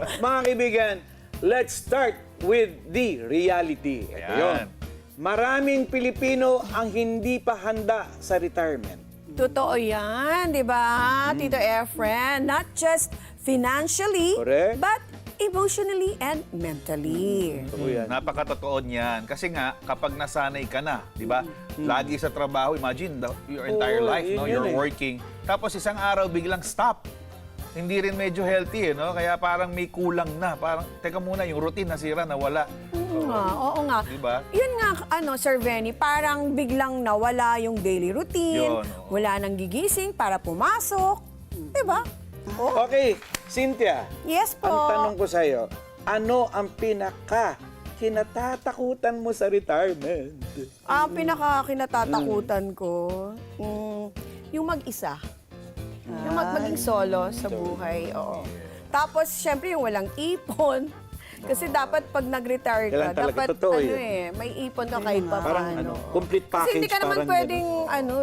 Mga kaibigan, let's start with the reality. Ito Ayan. yun. Maraming Pilipino ang hindi pa handa sa retirement. Totoo yan, di ba, Tito Efren? Not just financially, Correct. but emotionally and mentally. Totoo yan. Napakatotoo niyan. Kasi nga, kapag nasanay ka na, di ba? Lagi sa trabaho, imagine your entire Oo, life, yun no? yun You're eh. working. Tapos isang araw biglang stop. Hindi rin medyo healthy, no? Kaya parang may kulang na. Parang, teka muna, yung routine nasira, nawala. Oo nga. Di ba? Yun nga, Sir Benny, parang biglang nawala yung daily routine, Yun, oo. wala nang gigising para pumasok. Di ba? Okay, Cynthia, Yes po. ang tanong ko sa'yo, ano ang pinaka kinatatakutan mo sa retirement? Ang pinaka-kinatatakutan ko, yung mag-isa. Yung maging solo sa buhay. Oo. Tapos, syempre, yung walang ipon. Kasi dapat pag nag-retire ka, Kailan talaga dapat totoo yun. may ipon ka kahit pa Parang paano. complete package. Kasi hindi ka naman parang pwedeng,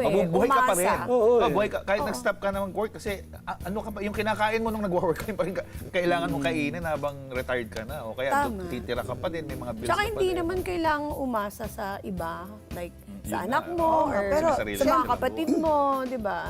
Mabubuhay ka pa rin. umasa. Oo, eh. Mabuhay ka, kahit nag-stop ka na mag-work kasi ano ka pa, yung kinakain mo nung nag-work ka pa rin, kailangan mong kainin habang retired ka na. O kaya Tama. titira ka pa din, may mga bills Tsaka ka pa hindi din. naman kailangang umasa sa iba. Like, sa Yun anak na. mo, Oo, or pero sa sarili mga mo. kapatid mo, di ba?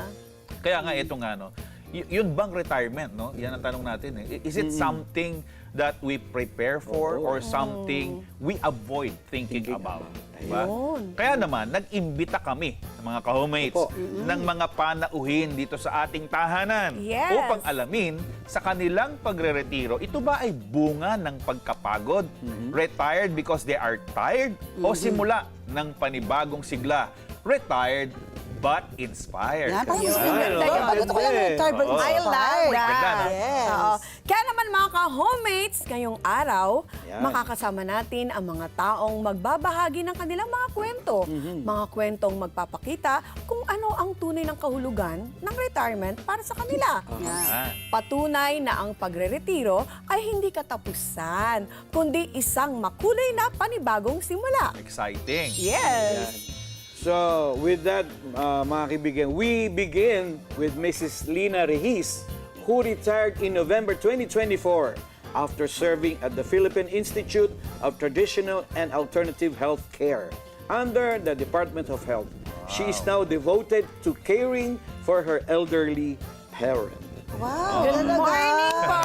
Kaya nga ito nga, no? Yun bang retirement, no? Yan ang tanong natin eh. Is it something that we prepare for or something we avoid thinking about? Diba? Ayun. Kaya naman, nag-imbita kami ng mga ka-homemates Opo. ng mga panauhin dito sa ating tahanan Yes. upang alamin sa kanilang pagre-retiro, ito ba ay bunga ng pagkapagod, retired because they are tired, o simula ng panibagong sigla, retired but inspired? Yan, parang Yun. gusto ko Ganda yan. yun. Pagod ko yan, Ganda eh. retired but Oo. I love inspired. that. Ganda, no? Yes. Oo. Kaya naman mga ka-homemates, ngayong araw, Yan. makakasama natin ang mga taong magbabahagi ng kanilang mga kwento. Mga kwentong magpapakita kung ano ang tunay ng kahulugan ng retirement para sa kanila. Ah. Patunay na ang pagre-retiro ay hindi katapusan, kundi isang makulay na panibagong simula. Exciting. Yes! So, with that, mga kaibigan, we begin with Mrs. Lina Rehis, who retired in November 2024 after serving at the Philippine Institute of Traditional and Alternative Health Care under the Department of Health. She is now devoted to caring for her elderly parent. Wow, Good talaga. morning po!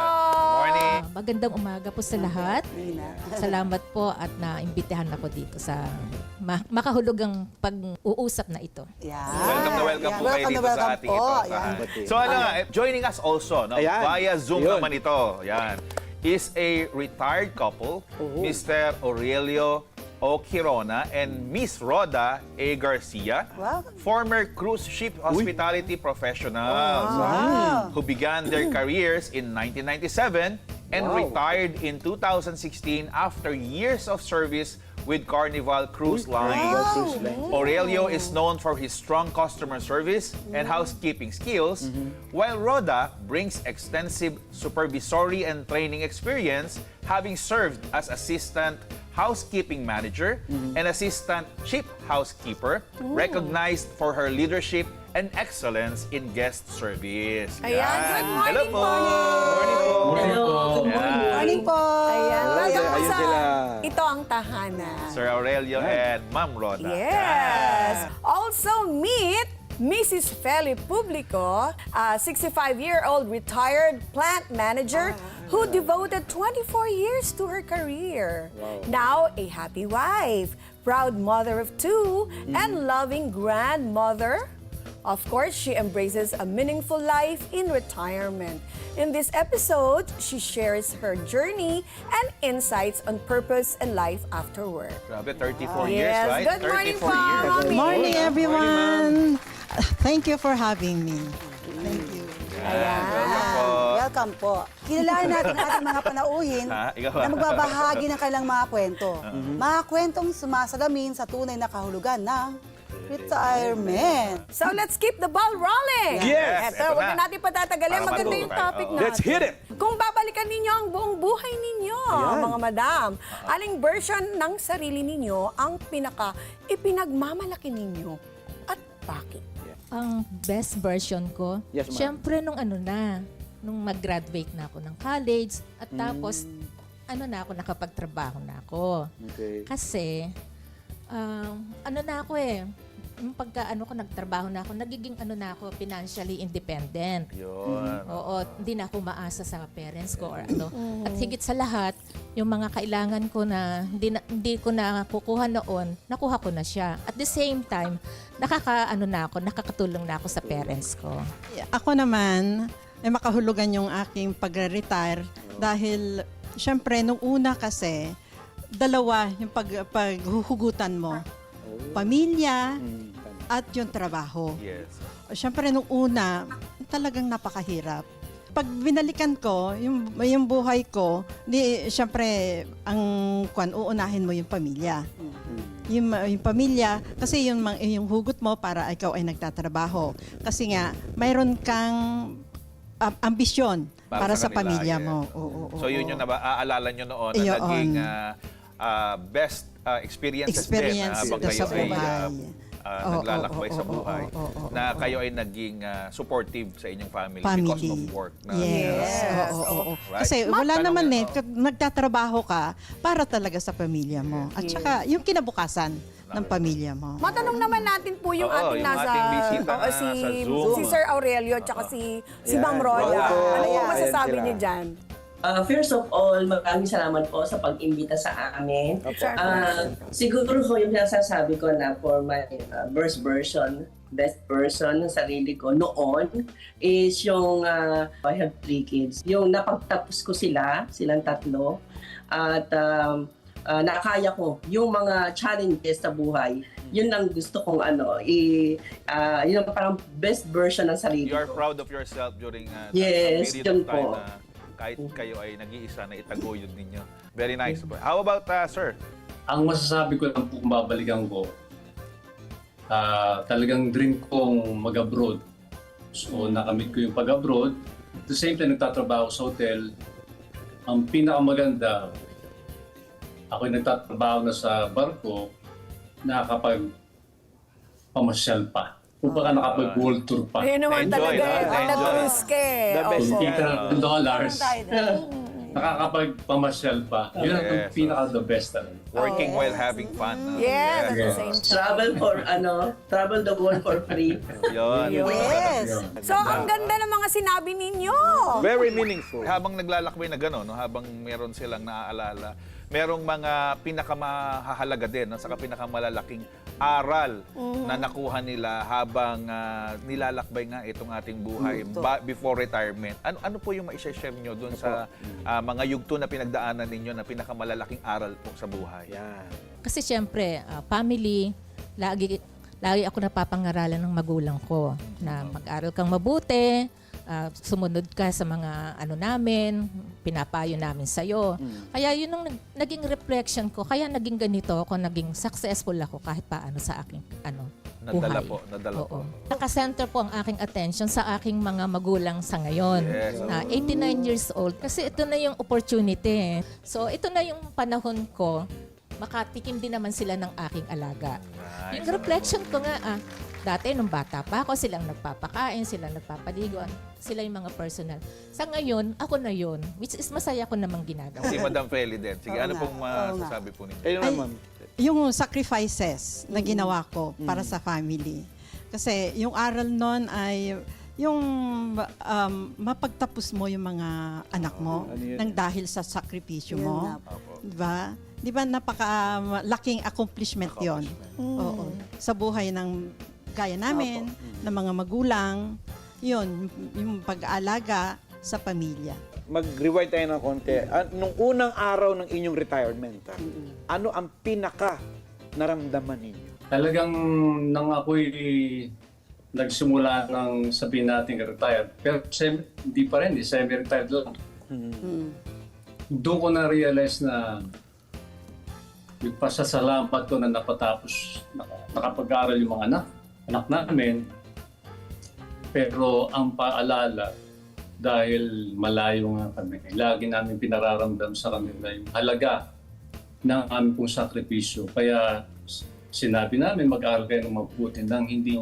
Morning. Magandang umaga po sa lahat. Salamat po at naimbitahan ako dito sa makahulugang pag-uusap na ito. Yan. Welcome na welcome Yan. po kayo dito sa welcome ating po. ito. Yan. So ano nga, joining us also, no, Ayan. via Zoom Yun. naman ito, yan, is a retired couple, Mr. Aurelio O. Quirona and Miss Rhoda A. Garcia, Wow. former cruise ship hospitality professionals who began their careers in 1997 and Wow. retired in 2016 after years of service with Carnival Cruise Line. Cruise Line. Aurelio is known for his strong customer service and housekeeping skills, while Rhoda brings extensive supervisory and training experience, having served as assistant housekeeping manager and assistant chief housekeeper, recognized for her leadership and excellence in guest service. Ayan, good morning Hello po. po. Morning po. Ayan, welcome po Ayun sa sila. Ito ang tahanan. Sir Aurelio and Ma'am Rhoda. Yes! Also meet Mrs. Feli Publico, a 65-year-old retired plant manager who devoted 24 years to her career. Now a happy wife, proud mother of two, and loving grandmother. Of course, she embraces a meaningful life in retirement. In this episode, she shares her journey and insights on purpose and life after work. Grabe, 34 years, Yes, right? good morning 34 po, years. Mami. Morning, everyone. Thank you for having me. Thank you. Ayan. Welcome po. Welcome po. Kilalanin natin ang ating mga panauhin Ha? Ikaw na ba? magbabahagi ng kailang mga kwento. Mga kwentong sumasalamin sa tunay na kahulugan ng retirement. So let's keep the ball rolling. Yes, Eto, eto huwag na. na natin patatagalin. Para Maganda matuto yung tayo. topic Oo. natin. Let's hit it. Kung babalikan ninyo ang buong buhay ninyo, mga madam, aling version ng sarili ninyo ang ipinagmamalaki ninyo at bakit? Ang best version ko, Yes, ma'am. syempre nung nung mag-graduate na ako ng college at tapos ano na ako, nakapagtrabaho na ako. Okay. Kasi ano na ako yung pagka ano ko nagtrabaho na ako, nagiging ano na ako, financially independent. Yun. Oo, hindi na ako maasa sa parents ko or ano. At higit sa lahat, yung mga kailangan ko na hindi ko na kukuha noon, nakuha ko na siya. At the same time, nakakatulong na ako sa parents ko. Ako naman, ay makahulugan yung aking pagre-retire dahil syempre nung una kasi, dalawa yung paghuhugutan mo. Pamilya at yung trabaho. Yes. Syempre nung una, talagang napakahirap. Pag binalikan ko, yung buhay ko, syempre, uunahin mo yung pamilya. Yung pamilya, kasi yung hugot mo para ikaw ay nagtatrabaho. Kasi nga, mayroon kang ambisyon para sa kanila, pamilya yes. mo. Oo. So yun yung naaalala nyo noon na Iyon. naging best experiences din habang kayo sa ay buhay. naglalakbay sa buhay. Na kayo ay naging supportive sa inyong family because of work. Yes. Oo. Right? Kasi wala Tanong naman yun, nagtatrabaho ka para talaga sa pamilya mo. At saka yung kinabukasan ng pamilya mo. Matanong naman natin po yung Oo, ating yung nasa ating bisita na si, sa Zoom. si Sir Aurelio tsaka si Ayan. Ma'am Roda. Roda. Ano po Ayan masasabi sila. niyo dyan? First of all, maraming salamat po sa pag-imbita sa amin. It's our Siguro ho yung nasasabi ko na for my best version ng sarili ko noon is yung I have 3 kids. Yung napagtapos ko silang tatlo at nakaya ko yung mga challenges sa buhay. Yun ang gusto kong yun ang parang best version ng sarili You are ko. proud of yourself during Yes, period yun of time po. na kahit kayo ay nag-iisa na itaguyod ninyo. Very nice. How about sir? Ang masasabi ko lang po kung babalikan ko, talagang dream kong mag-abroad. So nakamit ko yung pag-abroad. At the same time, nagtatrabaho sa hotel. Ang pinakamaganda, ako'y nagtatrabaho na sa barko, nakakapag pamasyal pa. Kung baka nakapag-world tour pa. Ayun naman Enjoy, talaga no? Pag Enjoy. nag-cruise ka The best. Opo. Kumita ng dollars, nakakapag-pamasyal pa. Yun ang Yes. pinaka-the best talaga. Working while having fun. Yes, at the Yes. same time. Travel the world for free. Yun. Yes. So, ang ganda ng mga sinabi ninyo. Very meaningful. Habang naglalakbay na gano'n, no, habang meron silang naaalala, merong mga pinakamahalaga din, no, saka pinakamalalaking aral na nakuha nila habang nilalakbay nga itong ating buhay before retirement. Ano po yung ma-share nyo dun sa mga yugto na pinagdaanan ninyo na pinakamalalaking aral po sa buhay? Yan. Kasi syempre, family, lagi ako napapangaralan ng magulang ko na mag-aral kang mabuti, sumunod ka sa mga namin, pinapayo namin sa'yo. Kaya yun ang naging reflection ko. Kaya naging ganito ako, naging successful ako kahit paano sa aking Nadala buhay. nadala po. Naka-center po ang aking attention sa aking mga magulang sa ngayon. Yes. Na 89 years old. Kasi ito na yung opportunity. So ito na yung panahon ko, makatikim din naman sila ng aking alaga. Nice. Yung reflection ko nga, dati nung bata pa ako, silang nagpapakain, silang nagpapaligo, sila yung mga personal. Sa ngayon, ako na yun, which is masaya ko namang ginagawa. Si Madam Feli din. Sige, Oo ano nga, pong oo nga. masasabi po ninyo? Ayun naman. Yung sacrifices na ginawa ko para sa family. Kasi yung aral nun ay yung mapagtapos mo yung mga anak mo ano yun? nang dahil sa sakripisyo Yun mo. nga Diba? Di ba napaka-laking accomplishment yon? Oo. Sa buhay ng gaya namin, ng mga magulang, yun, yung pag-aalaga sa pamilya. Mag-rewind tayo ng konti. Nung unang araw ng inyong retirement, ano ang pinaka naramdaman ninyo? Talagang nang ako'y nagsimula ng sabihin natin retired, pero hindi pa rin, semi-retired lang. Doon ko na-realize na yung pasasalamat ko na napatapos, nakapag-aaral yung mga anak namin. Pero ang paalala, dahil malayo nga kami, lagi namin pinararamdam sa kanila yung halaga ng aming pong sakripisyo. Kaya sinabi namin mag-aaral kayo ng mabuti nang hindi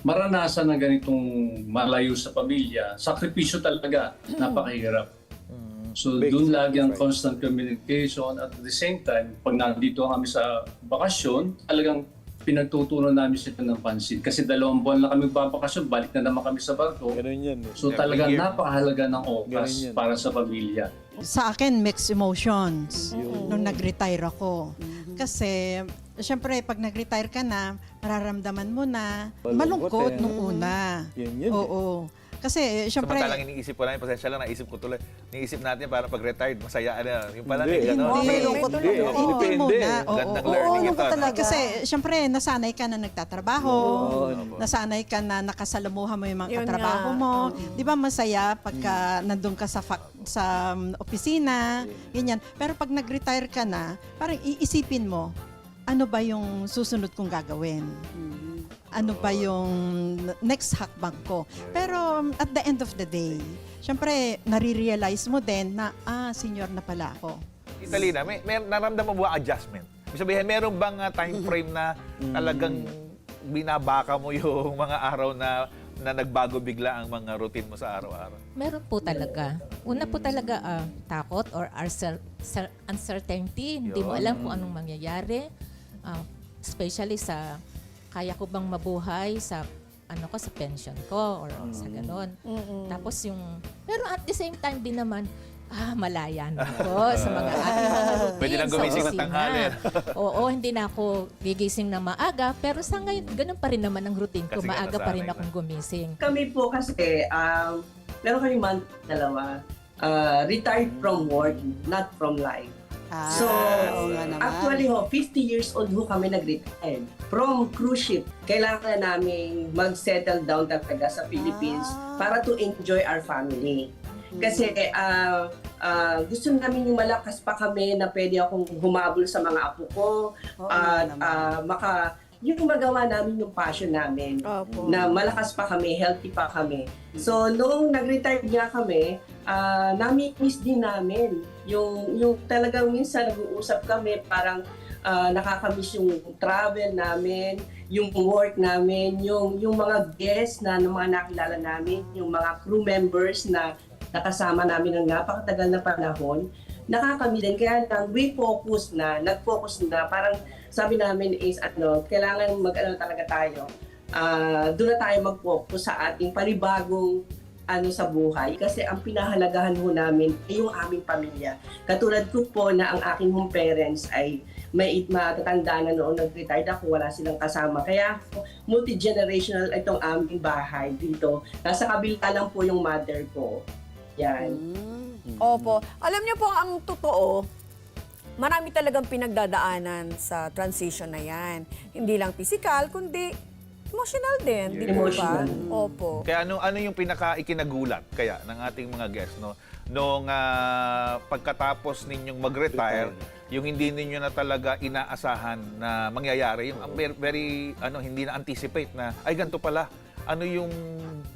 maranasan ng ganitong malayo sa pamilya, sakripisyo talaga, napakahirap. So Big doon lagi ang sacrifice. constant communication at the same time, pag nandito kami sa bakasyon, talagang pinagtutunan namin sila ng pansin. Kasi 2 buwan lang kami babakasyon, balik na naman kami sa barko. Ganun yan. So Every talagang year. napakahalaga ng oras Ganun yan. para sa pamilya. Sa akin, mixed emotions nung nag-retire ako. Mm-hmm. Kasi, syempre, pag nag-retire ka na, mararamdaman mo na Malungkot malungkot eh. nung una. Yun. Oo. Kasi, syempre, Samantalang iniisip ko lang, pasensya lang, naisip ko tuloy. Iniisip natin para pag-retired, masaya na. Yung pala, Hindi. gano'n. Hindi. may lungkot Hindi. talaga. hindi Depende. muna. Oo, Gandang oo. learning ano ito. ka no? talaga? Kasi, syempre, nasanay ka na nagtatrabaho. Oo. Nasanay ka na nakasalamuhan mo yung mga Yun katrabaho nga. mo. Di ba masaya pagka nandun ka sa opisina, ganyan. Pero pag nag-retire ka na, parang iisipin mo, ano ba yung susunod kong gagawin? Ano ba yung next hakbang ko? Pero at the end of the day, syempre, nare-realize mo din na, senior na pala ako. Italina, may naramdaman mo ba adjustment? Ibig sabihin, meron bang time frame na talagang binabaka mo yung mga araw na nagbago bigla ang mga routine mo sa araw-araw? Meron po talaga. Una po talaga takot or uncertainty. Hindi mo alam kung anong mangyayari. Especially sa kaya ko bang mabuhay sa sa pension ko or sa ganon. Tapos pero at the same time din naman, malaya na ako sa mga ating mga routine. Pwede nang sa gumising ng opisina. tanghali. Oo, hindi na ako gigising na maaga. Pero sa ngayon, ganun pa rin naman ang routine ko. Kasi nga Maaga pa rin nasanay akong gumising. Kami po kasi, meron kami month dalawa, retired from work, not from life. So, oo nga naman. actually 50 years old kami nag-retire. From cruise ship, kailangan na namin mag-settle down talaga sa Philippines para to enjoy our family. Kasi gusto namin yung malakas pa kami na pwede akong humabol sa mga apo ko Oo at naman. yung magawa namin yung passion namin Opo. na malakas pa kami, healthy pa kami. So, noong nag-retire nga kami, nami-miss din namin yung talagang minsan nag-uusap kami, parang nakakamiss yung travel namin, yung work namin, yung mga guests na ng mga nakilala namin, yung mga crew members na nakasama namin ng napakatagal na panahon. Nakakami din, kaya lang nag-focus na, parang sabi namin is kailangan talaga tayo. Doon na tayo mag-focus sa ating panibagong sa buhay kasi ang pinahalagahan ho namin ay yung aming pamilya. Katulad ko po na ang aking home parents ay may matatanda na noong nag-retired ako, wala silang kasama. Kaya multi-generational itong aming bahay dito. Nasa kabila lang po yung mother ko. Yan. Opo. Alam niyo po, ang totoo, marami talagang pinagdadaanan sa transition na yan. Hindi lang physical, kundi emotional din, di po ba? Emotional. Opo. Kaya ano yung pinaka-ikinagulat kaya ng ating mga guests, no? Noong pagkatapos ninyong mag-retire, yung hindi ninyo na talaga inaasahan na mangyayari, yung very hindi na-anticipate na, ay ganito pala, ano yung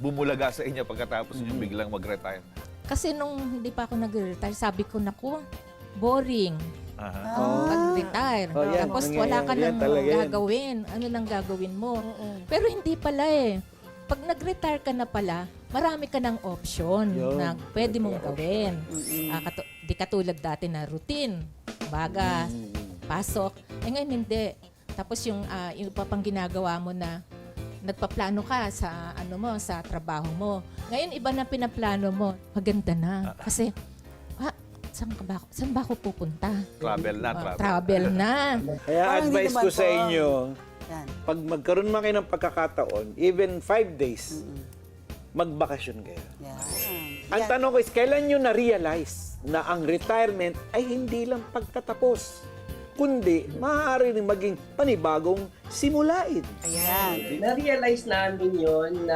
bumulaga sa inyo pagkatapos ninyong biglang mag-retire? Kasi nung hindi pa ako nag-retire, sabi ko, naku, boring. Aha. Pag-retire. Oh, yan. Tapos wala ka Yan nang talaga yan. gagawin. Ano nang gagawin mo? Pero hindi pala eh. Pag nag-retire ka na pala, marami ka ng option Yun. na pwede mong gawin. Di katulad dati na routine, baga, pasok. Ngayon hindi. Tapos yung iba pang ginagawa mo na nagpaplano ka sa sa trabaho mo. Ngayon iba na pinaplano mo. Maganda na kasi saan ba ako pupunta? Travel na, Travel na. Kaya Parang hindi advice naman ko sa po. inyo, Yan. pag magkaroon man kayo ng pagkakataon, even 5 days, magbakasyon kayo. Yan. Ang tanong ko is, kailan nyo na-realize na ang retirement ay hindi lang pagtatapos, kundi maaari rin maging panibagong simulain. Ayan. Na-realize namin yon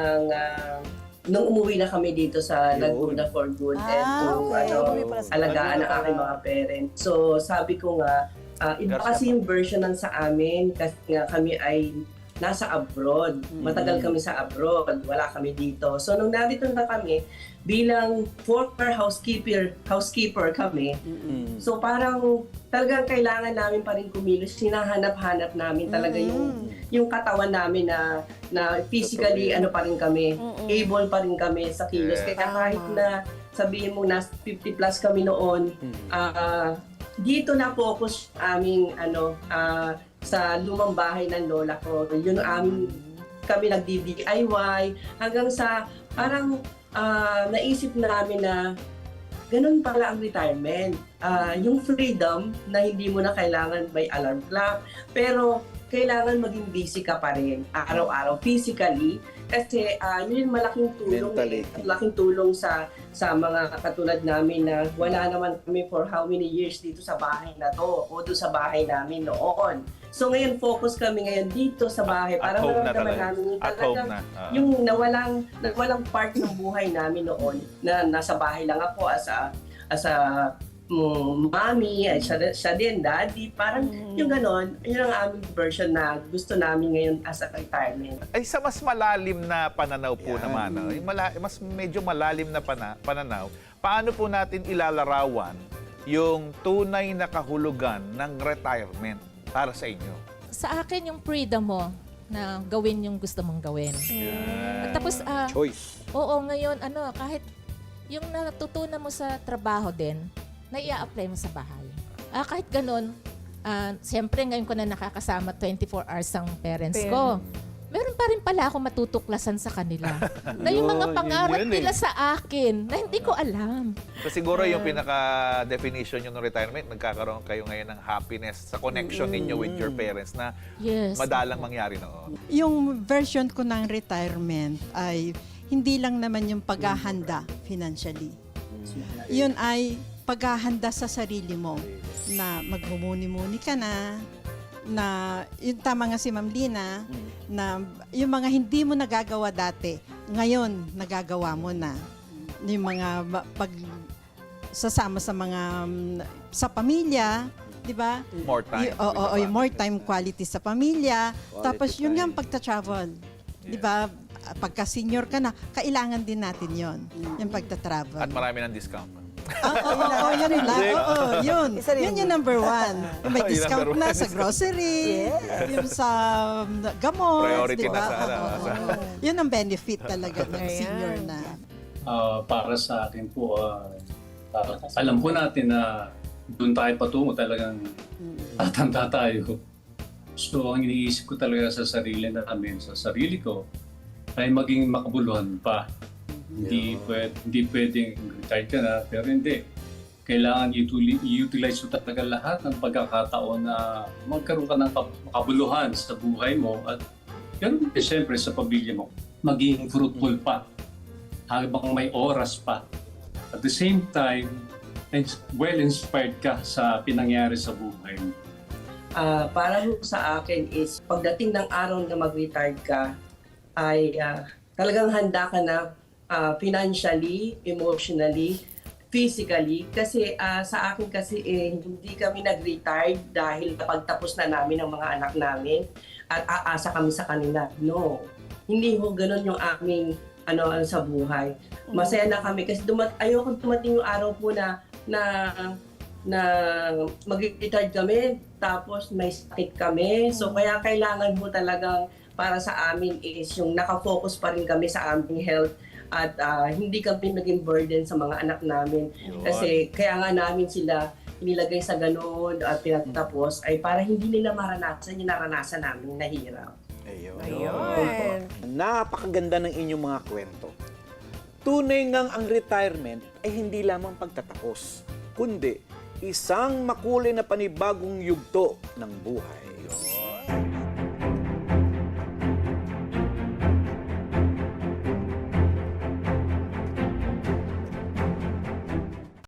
nung umuwi na kami dito sa Yun. Laguna for good and to Okay. Umuwi pala sa alagaan ang aking mga parents. So sabi ko nga, iba kasi yung version ng sa amin kasi nga kami ay nasa abroad. Matagal kami sa abroad, wala kami dito. So nung narito na kami, bilang former housekeeper kami, so parang talagang kailangan namin pa rin kumilos. Hinahanap-hanap namin talaga yung katawan namin na physically ano pa rin kami, able pa rin kami sa kilos. Kaya kahit na sabihin mo na 50 plus kami noon, dito na focus aming sa lumang bahay ng lola ko. Yun kami nagdi-DIY hanggang sa parang naisip namin na ganun pala ang retirement. Yung freedom na hindi mo na kailangan may alarm clock, pero kailangan maging busy ka pa rin araw-araw physically kasi yun yung malaking tulong malaking tulong sa mga katulad namin na wala naman kami for how many years dito sa bahay na to o doon sa bahay namin noon. So ngayon focus kami ngayon dito sa bahay para maramdaman namin yung nawalang part ng buhay namin noon na nasa bahay lang ako as a mommy, siya din, daddy, parang yung ganon, yun ang aming version na gusto namin ngayon as a retirement. Ay, sa mas malalim na pananaw po naman, mas medyo malalim na pananaw, paano po natin ilalarawan yung tunay na kahulugan ng retirement para sa inyo? Sa akin, yung freedom mo na gawin yung gusto mong gawin. At tapos, Choice. oo, ngayon, kahit yung natutunan mo sa trabaho din, na i-apply mo sa bahay. Kahit ganun, siyempre ngayon ko na nakakasama 24 hours ang parents ko. Meron pa rin pala ako matutuklasan sa kanila. Na yung mga pangarap nila sa akin na hindi ko alam. So siguro yung pinaka-definition nyo ng retirement, nagkakaroon kayo ngayon ng happiness sa connection ninyo with your parents na madalang mangyari noon. Yung version ko ng retirement ay hindi lang naman yung paghahanda financially. Yun ay paghahanda sa sarili mo na magmumuni-muni ka na yung tama nga si Ma'am Lina, na yung mga hindi mo nagagawa dati, ngayon nagagawa mo na. Yung mga sasama sa mga sa pamilya, di ba? More time. Yung more time quality sa pamilya. Tapos yung nga pagta-travel. Di ba? Pagka senior ka na, kailangan din natin yon, yung pagta-travel. At marami ng discount. Yun lang. Yun. Yun yung number one. Yung may discount na sa grocery, yung sa gamot, Priority di ba? na Yun ang benefit talaga ng senior na. Para sa akin po, alam po natin na doon tayo patungo, talagang tatanda tayo. So ang iniisip ko talaga sa sarili namin, sa sarili ko, ay maging makabuluhan pa. Hindi pwedeng retired ka na, pero hindi. Kailangan i-utilize mo talaga lahat ng pagkakataon na magkaroon ka ng makabuluhan sa buhay mo at ganun din siyempre sa pamilya mo. Maging fruitful pa habang may oras pa. At the same time, well-inspired ka sa pinangyari sa buhay mo. Para sa akin is pagdating ng araw na mag-retire ka ay talagang handa ka na financially, emotionally, physically. Kasi sa akin kasi hindi kami nag-retire dahil pagtapos na namin ang mga anak namin at aasa kami sa kanila. No. Hindi ho ganun yung aming sa buhay. Masaya na kami kasi ayoko dumating yung araw po na mag-retire kami tapos may sakit kami. So kaya kailangan mo talagang para sa amin is yung nakafocus pa rin kami sa aming health at hindi kami naging burden sa mga anak namin. Kasi kaya nga namin sila inilagay sa gano'n at pinatapos ay para hindi nila maranasan yung naranasan namin na hirap. Ayun. Napakaganda ng inyong mga kwento. Tunay ngang ang retirement ay hindi lamang pagtatapos, kundi isang makulay na panibagong yugto ng buhay.